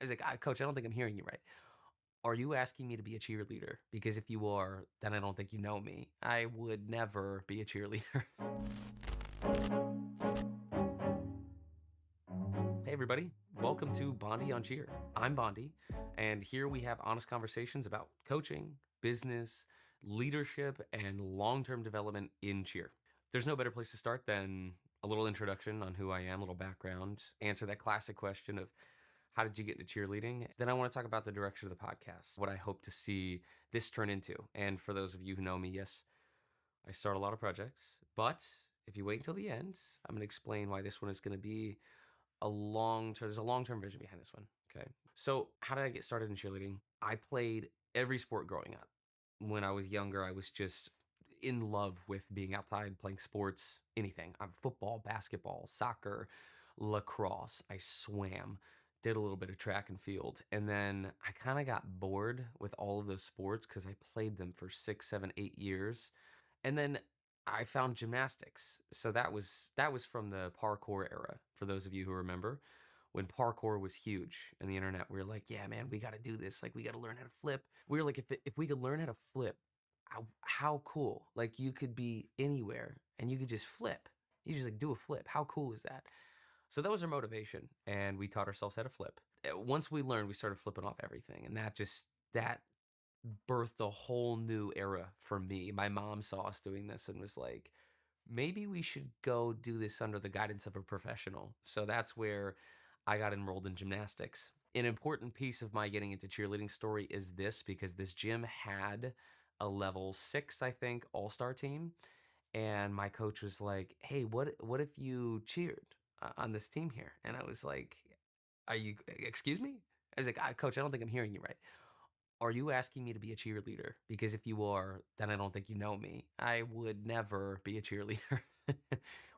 I was like, Coach, I don't think I'm hearing you right. Are you asking me to be a cheerleader? Because if you are, then I don't think you know me. I would never be a cheerleader. Hey, everybody. Welcome to Bonde on Cheer. I'm Bonde, and here we have honest conversations about coaching, business, leadership, and long term development in cheer. There's no better place to start than a little introduction on who I am, a little background, answer that classic question of how did you get into cheerleading? Then I want to talk about the direction of the podcast, what I hope to see this turn into. And for those of you who know me, yes, I start a lot of projects, but if you wait until the end, I'm going to explain why this one is going to be there's a long-term vision behind this one. Okay. So how did I get started in cheerleading? I played every sport growing up. When I was younger, I was just in love with being outside, playing sports, anything. I'm football, basketball, soccer, lacrosse. I swam, did a little bit of track and field. And then I kind of got bored with all of those sports because I played them for 6, 7, 8 years. And then I found gymnastics. So that was from the parkour era, for those of you who remember. When parkour was huge in the internet, we were like, yeah, man, we got to do this. Like, we got to learn how to flip. We were like, if we could learn how to flip, how cool. Like, you could be anywhere and you could just flip. You just like do a flip. How cool is that? So that was our motivation, and we taught ourselves how to flip. Once we learned, we started flipping off everything, and that birthed a whole new era for me. My mom saw us doing this and was like, maybe we should go do this under the guidance of a professional. So that's where I got enrolled in gymnastics. An important piece of my getting into cheerleading story is this, because this gym had a level 6, I think, all-star team. And my coach was like, hey, what if you cheered on this team here? And I was like, excuse me? I was like, Coach, I don't think I'm hearing you right. Are you asking me to be a cheerleader? Because if you are, then I don't think you know me. I would never be a cheerleader.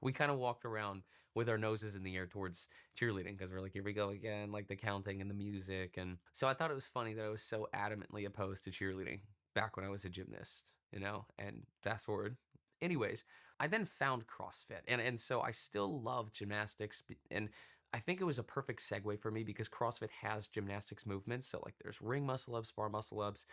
We kind of walked around with our noses in the air towards cheerleading because we're like, here we go again, like the counting and the music. And so I thought it was funny that I was so adamantly opposed to cheerleading back when I was a gymnast, and fast forward. Anyways, I then found CrossFit. And so I still love gymnastics. And I think it was a perfect segue for me because CrossFit has gymnastics movements. So, like, there's ring muscle ups, bar muscle ups,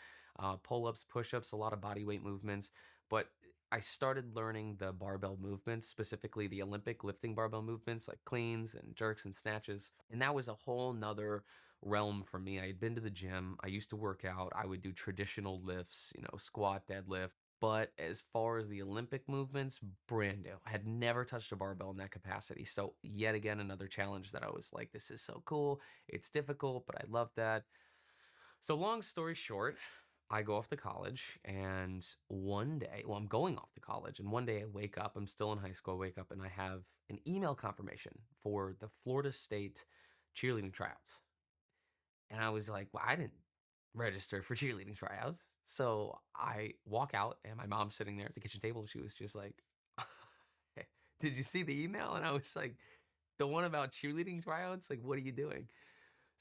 pull ups, push ups, a lot of body weight movements. But I started learning the barbell movements, specifically the Olympic lifting barbell movements like cleans and jerks and snatches. And that was a whole nother realm for me. I had been to the gym, I used to work out, I would do traditional lifts, squat, deadlift. But as far as the Olympic movements, brand new. I had never touched a barbell in that capacity. So, yet again, another challenge that I was like, this is so cool. It's difficult, but I love that. So, long story short, I go off to college, and one day, well, I'm going off to college, and one day I wake up, I'm still in high school, I wake up, and I have an email confirmation for the Florida State cheerleading tryouts. And I was like, well, I didn't register for cheerleading tryouts. So I walk out, and my mom's sitting there at the kitchen table. She was just like, did you see the email? And I was like, the one about cheerleading tryouts? Like, what are you doing?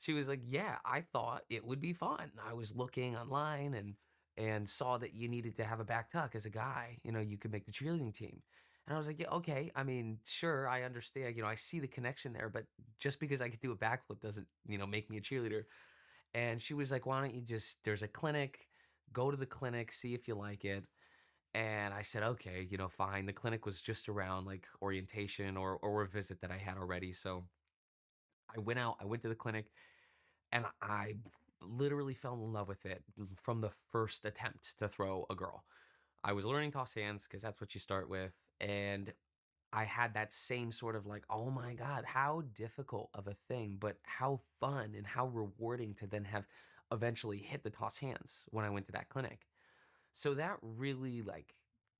She was like, yeah, I thought it would be fun. I was looking online and saw that you needed to have a back tuck as a guy. You could make the cheerleading team. And I was like, yeah, okay. I mean, sure, I understand. I see the connection there, but just because I could do a backflip doesn't, make me a cheerleader. And she was like, why don't you there's a clinic, go to the clinic, see if you like it. And I said, okay, fine. The clinic was just around like orientation or a visit that I had already. So I went to the clinic, and I literally fell in love with it from the first attempt to throw a girl. I was learning toss hands because that's what you start with. And I had that same sort of like, oh my God, how difficult of a thing, but how fun and how rewarding to then have eventually hit the toss hands when I went to that clinic. So that really like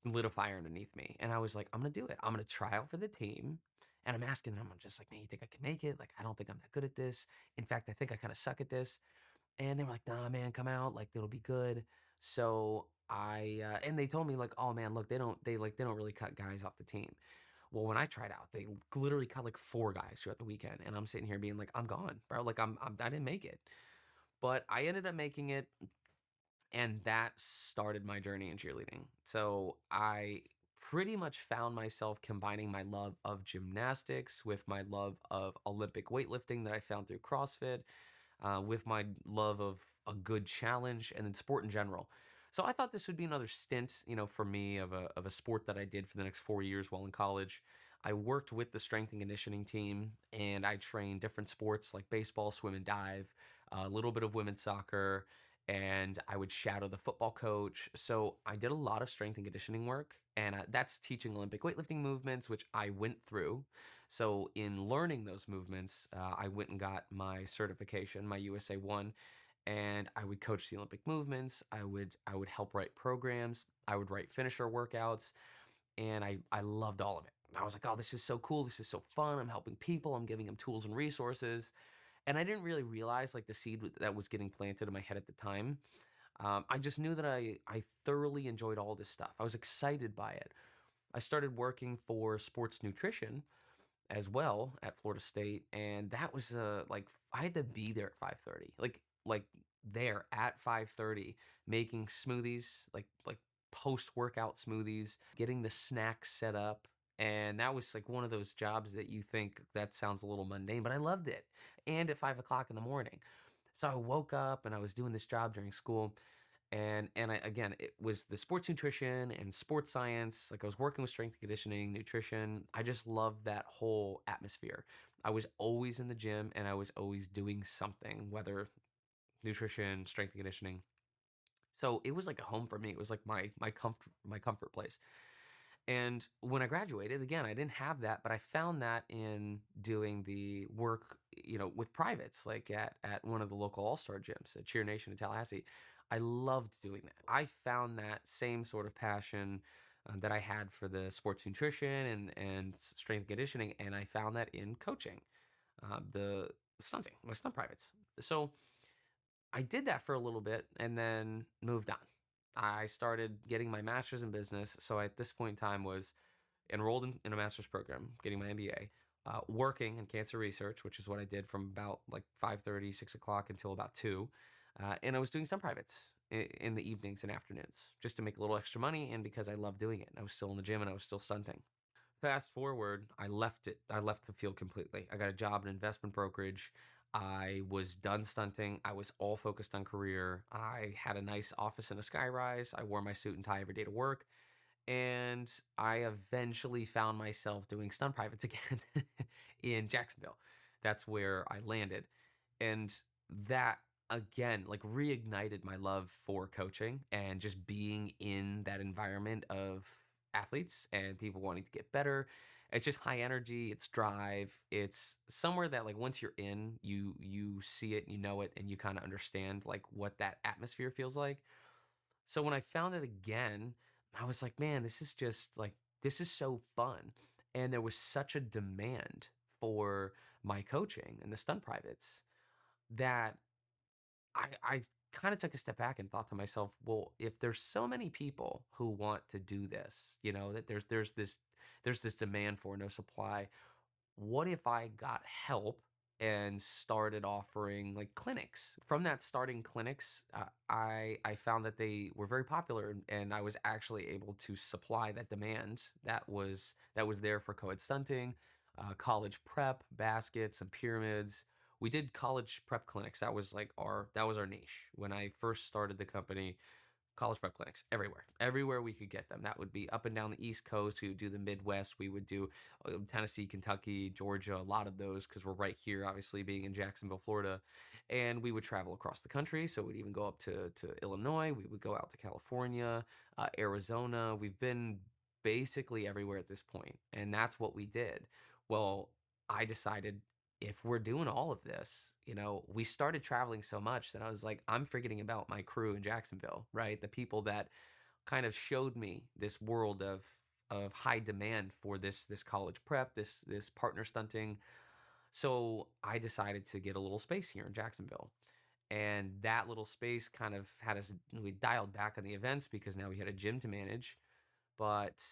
lit a fire underneath me. And I was like, I'm gonna do it. I'm gonna try out for the team. And I'm asking them, I'm just like, man, you think I can make it? Like, I don't think I'm that good at this. In fact, I think I kind of suck at this. And they were like, nah, man, come out. Like, it'll be good. So and they told me like, oh man, look, they don't really cut guys off the team. Well, when I tried out, they literally cut like 4 guys throughout the weekend. And I'm sitting here being like, I'm gone, bro. Like, I didn't make it. But I ended up making it, and that started my journey in cheerleading. So I pretty much found myself combining my love of gymnastics with my love of Olympic weightlifting that I found through CrossFit. with my love of a good challenge and then sport in general. So I thought this would be another stint, for me of a sport that I did for the next 4 years while in college. I worked with the strength and conditioning team, and I trained different sports like baseball, swim, and dive, a little bit of women's soccer, and I would shadow the football coach. So I did a lot of strength and conditioning work, and that's teaching Olympic weightlifting movements, which I went through. So in learning those movements, I went and got my certification, my USA One, and I would coach the Olympic movements. I would help write programs. I would write finisher workouts, and I loved all of it. I was like, oh, this is so cool. This is so fun. I'm helping people. I'm giving them tools and resources. And I didn't really realize like the seed that was getting planted in my head at the time. I just knew that I thoroughly enjoyed all this stuff. I was excited by it. I started working for sports nutrition as well at Florida State, and that was like I had to be there at 5:30, like there at 5:30, making smoothies, like post workout smoothies, getting the snacks set up. And that was like one of those jobs that you think that sounds a little mundane, but I loved it. And at 5 o'clock in the morning. So I woke up and I was doing this job during school, and I, again, it was the sports nutrition and sports science. Like I was working with strength and conditioning, nutrition. I just loved that whole atmosphere. I was always in the gym and I was always doing something, whether nutrition, strength and conditioning. So it was like a home for me. It was like my comfort place. And when I graduated, again, I didn't have that, but I found that in doing the work, with privates, like at one of the local all-star gyms at Cheer Nation in Tallahassee. I loved doing that. I found that same sort of passion that I had for the sports nutrition and strength and conditioning, and I found that in coaching, the stunting, my stunt privates. So I did that for a little bit and then moved on. I started getting my master's in business. So at this point in time was enrolled in a master's program, getting my MBA, working in cancer research, which is what I did from about like 5:30, 6 o'clock until about 2. And I was doing some privates in the evenings and afternoons just to make a little extra money and because I love doing it. I was still in the gym and I was still stunting. Fast forward, I left it. I left the field completely. I got a job in investment brokerage. I was done stunting. I was all focused on career. I had a nice office in a skyrise. I wore my suit and tie every day to work. And I eventually found myself doing stunt privates again in Jacksonville. That's where I landed. And that again, like reignited my love for coaching and just being in that environment of athletes and people wanting to get better. It's just high energy, it's drive, it's somewhere that like once you're in, you see it, you know it, and you kind of understand like what that atmosphere feels like. So when I found it again, I was like, man, this is just like this is so fun. And there was such a demand for my coaching and the stunt privates that I kind of took a step back and thought to myself, well, if there's so many people who want to do this, that there's this demand for no supply, what if I got help and started offering like clinics? From that starting clinics, I found that they were very popular, and I was actually able to supply that demand that was there for co-ed stunting, college prep, baskets, and pyramids. We did college prep clinics. That was our niche when I first started the company. College prep clinics everywhere we could get them. That would be up and down the East Coast. We would do the Midwest. We would do Tennessee, Kentucky, Georgia, a lot of those because we're right here, obviously being in Jacksonville, Florida. And we would travel across the country. So we'd even go up to Illinois. We would go out to California, Arizona. We've been basically everywhere at this point, and that's what we did. Well, I decided if we're doing all of this, we started traveling so much that I was like, I'm forgetting about my crew in Jacksonville, right? The people that kind of showed me this world of high demand for this college prep, this partner stunting. So I decided to get a little space here in Jacksonville. And that little space kind of had us, we dialed back on the events because now we had a gym to manage. But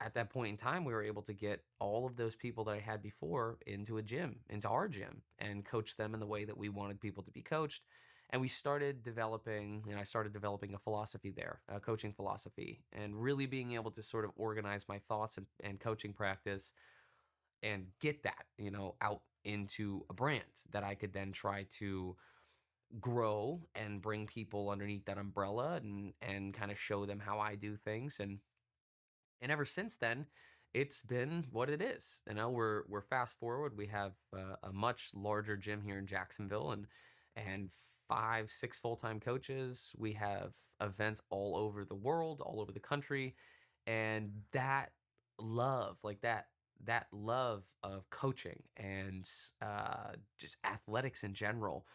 at that point in time, we were able to get all of those people that I had before into a gym, into our gym, and coach them in the way that we wanted people to be coached. And we started developing, I started developing a philosophy there, a coaching philosophy, and really being able to sort of organize my thoughts and coaching practice and get that, out into a brand that I could then try to grow and bring people underneath that umbrella and kind of show them how I do things. And ever since then, it's been what it is. You know, we're fast forward. We have a much larger gym here in Jacksonville, and five, six full-time coaches. We have events all over the world, all over the country, and that love, like that love of coaching and just athletics in general,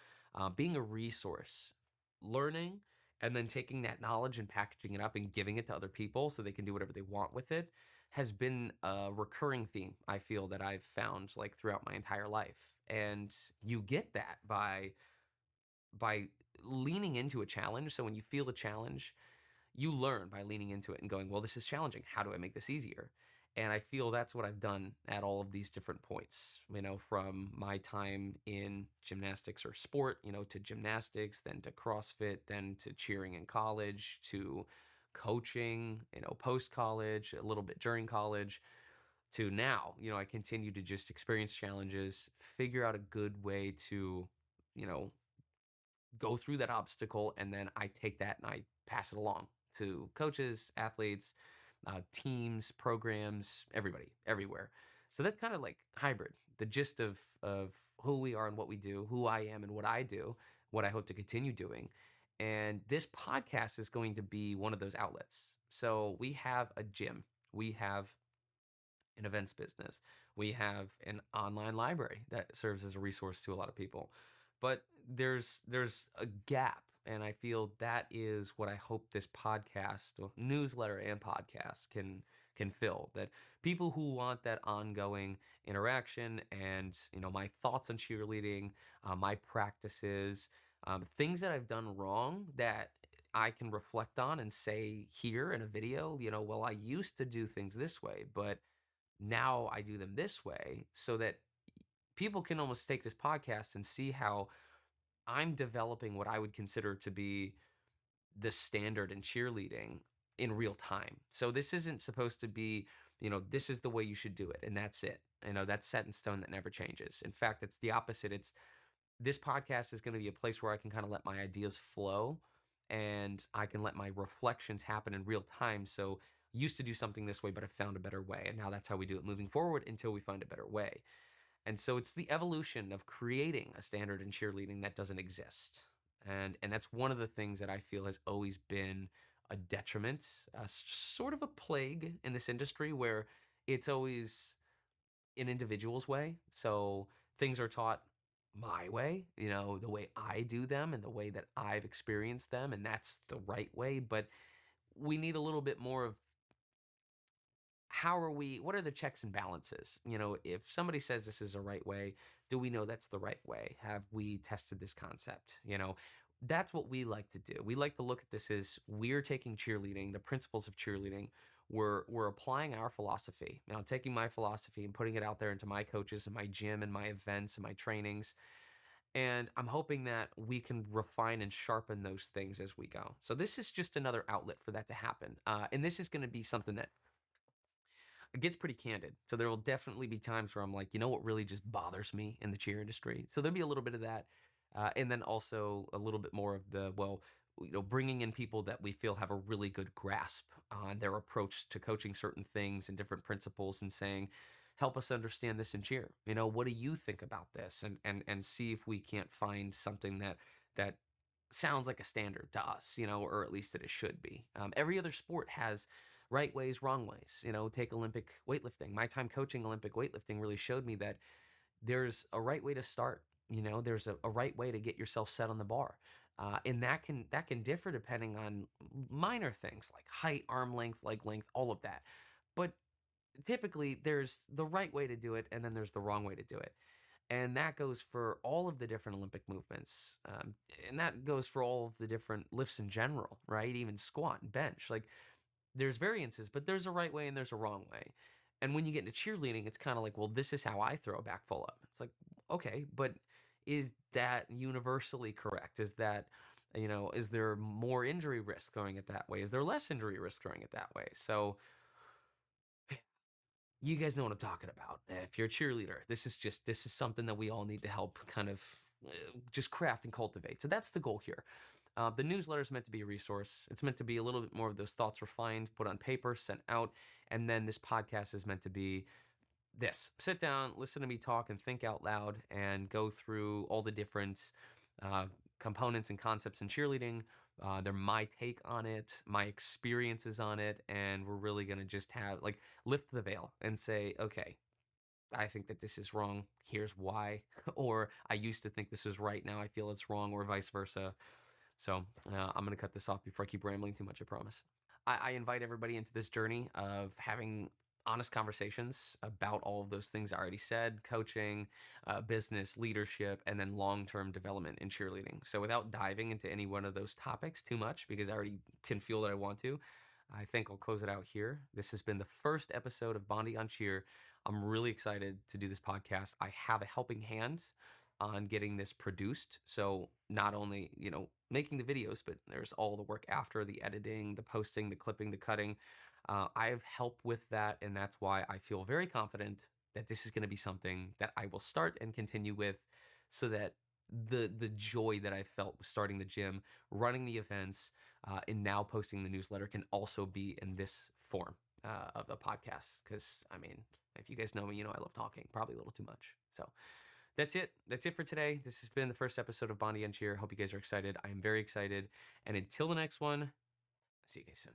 being a resource, learning and then taking that knowledge and packaging it up and giving it to other people so they can do whatever they want with it has been a recurring theme I feel that I've found like throughout my entire life. And you get that by leaning into a challenge. So when you feel a challenge, you learn by leaning into it and going, well, this is challenging. How do I make this easier? And I feel that's what I've done at all of these different points, you know, from my time in gymnastics or sport, you know, to gymnastics, then to CrossFit, then to cheering in college, to coaching, you know, post college, a little bit during college, to now, you know, I continue to just experience challenges, figure out a good way to, you know, go through that obstacle, and then I take that and I pass it along to coaches, athletes, teams, programs, everybody, everywhere. So that's kind of like hybrid. The gist of who we are and what we do, who I am and what I do, what I hope to continue doing. And this podcast is going to be one of those outlets. So we have a gym. We have an events business. We have an online library that serves as a resource to a lot of people. But there's a gap, and I feel that is what I hope this podcast, or newsletter and podcast can fill. That people who want that ongoing interaction and you know my thoughts on cheerleading, my practices, things that I've done wrong that I can reflect on and say here in a video, you know, well, I used to do things this way, but now I do them this way so that people can almost take this podcast and see how I'm developing what I would consider to be the standard in cheerleading in real time. So this isn't supposed to be, you know, this is the way you should do it and that's it. You know, that's set in stone that never changes. In fact, it's the opposite. It's this podcast is going to be a place where I can kind of let my ideas flow and I can let my reflections happen in real time. So used to do something this way, but I found a better way. And now that's how we do it moving forward until we find a better way. And so it's the evolution of creating a standard in cheerleading that doesn't exist. And that's one of the things that I feel has always been a detriment, sort of a plague in this industry where it's always an individual's way. So things are taught my way, you know, the way I do them and the way that I've experienced them, and that's the right way. But we need a little bit more of what are the checks and balances? You know, if somebody says this is a right way, do we know that's the right way? Have we tested this concept? You know, that's what we like to do. We like to look at this as we're taking cheerleading, the principles of cheerleading, we're applying our philosophy. Now, taking my philosophy and putting it out there into my coaches and my gym and my events and my trainings. And I'm hoping that we can refine and sharpen those things as we go. So this is just another outlet for that to happen. And this is going to be something that it gets pretty candid. So there will definitely be times where I'm like, you know what really just bothers me in the cheer industry? So there'll be a little bit of that. And then also a little bit more of the, well, you know, bringing in people that we feel have a really good grasp on their approach to coaching certain things and different principles and saying, help us understand this in cheer. You know, what do you think about this? And see if we can't find something that sounds like a standard to us, you know, or at least that it should be. Every other sport has right ways, wrong ways. You know, take Olympic weightlifting. My time coaching Olympic weightlifting really showed me that there's a right way to start. You know, there's a right way to get yourself set on the bar. And that can differ depending on minor things like height, arm length, leg length, all of that. But typically there's the right way to do it and then there's the wrong way to do it. And that goes for all of the different Olympic movements. And that goes for all of the different lifts in general, right? Even squat and bench. Like there's variances, but there's a right way and there's a wrong way. And when you get into cheerleading, it's kind of like, well, this is how I throw a back pull up. It's like, okay, but is that universally correct? Is that, you know, is there more injury risk throwing it that way? Is there less injury risk throwing it that way? So you guys know what I'm talking about. If you're a cheerleader, this is something that we all need to help kind of just craft and cultivate. So that's the goal here. The newsletter is meant to be a resource. It's meant to be a little bit more of those thoughts refined, put on paper, sent out. And then this podcast is meant to be this: sit down, listen to me talk, and think out loud, and go through all the different uh, components and concepts in cheerleading. They're my take on it, my experiences on it, and we're really going to just have like lift the veil and say, okay, I think that this is wrong. Here's why. Or I used to think this is right. Now I feel it's wrong, or vice versa. So I'm going to cut this off before I keep rambling too much, I promise. I invite everybody into this journey of having honest conversations about all of those things I already said: coaching, business, leadership, and then long term development in cheerleading. So, without diving into any one of those topics too much, because I already can feel that I want to, I think I'll close it out here. This has been the first episode of Bonde on Cheer. I'm really excited to do this podcast. I have a helping hand on getting this produced. So not only, making the videos, but there's all the work after: the editing, the posting, the clipping, the cutting. I have help with that, and that's why I feel very confident that this is going to be something that I will start and continue with, so that the joy that I felt starting the gym, running the events, and now posting the newsletter can also be in this form of a podcast. Because I mean, if you guys know me, I love talking, probably a little too much. So that's it. That's it for today. This has been the first episode of Bonnie and Cheer. Hope you guys are excited. I am very excited. And until the next one, see you guys soon.